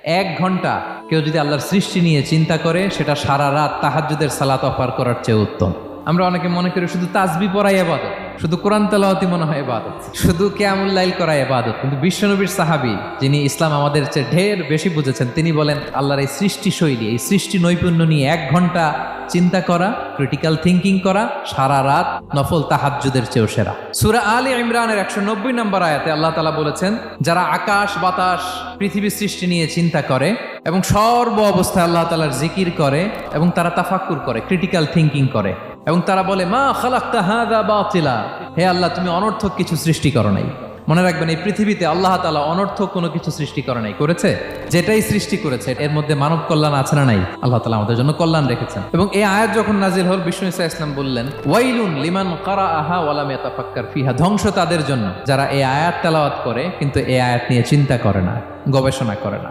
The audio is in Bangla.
1 ঘন্টা কেউ যদি আল্লাহর সৃষ্টি নিয়ে চিন্তা করে, সেটা সারা রাত তাহাজ্জুদের সালাত অফার করার চেয়ে উত্তম। আমরা অনেকে মনে করি শুধু তাসবিহ পড়াই ইবাদত, শুধু কোরআন তেলাওয়াতই মনে হয় ইবাদত, শুধু কিয়ামুল লাইল করা ইবাদত। কিন্তু বিশ্বনবীর সাহাবী, যিনি ইসলাম আমাদের চেয়ে ঢের বেশি বুঝেছেন, তিনি বলেন আল্লাহর এই সৃষ্টি শৈলী, এই সৃষ্টি নৈপুণ্য নিয়ে 1 ঘন্টা চিন্তা করা, ক্রিটিক্যাল থিঙ্কিং করা, সারা রাত নফল তাহাজ্জুদের চেয়েও সেরা। সূরা আলে ইমরানের 190 নম্বর আয়াতে আল্লাহ তাআলা বলেছেন, যারা আকাশ বাতাস পৃথিবী সৃষ্টি নিয়ে চিন্তা করে এবং সর্ব অবস্থায় আল্লাহ তাআলার জিকির করে এবং তারা তাফাক্কুর করে, ক্রিটিক্যাল থিঙ্কিং করে এবং তারা বলে মা খালাকতা হাযা বাতিলা, হে আল্লাহ তুমি অনর্থক কিছু সৃষ্টি করো নাই। মনে রাখবেন, এই পৃথিবীতে আল্লাহ তাআলা অনর্থক কোনো কিছু সৃষ্টি করে নাই, করেছে যেটাই সৃষ্টি করেছে এর মধ্যে মানব কল্যাণ আছে না নাই? আল্লাহ তাআলা আমাদের জন্য কল্যাণ রেখেছেন। এবং এই আয়াত যখন নাজিল হল, বিষ্ণু ঈসা ইসলাম বললেন ওয়াইলুন লিমান কারাআহা ওয়া লাম ইয়াতাফাক্কার ফিহা, ধ্বংস তাদের জন্য যারা এই আয়াত তেলাওয়াত করে কিন্তু এই আয়াত নিয়ে চিন্তা করে না, গবেষণা করে না।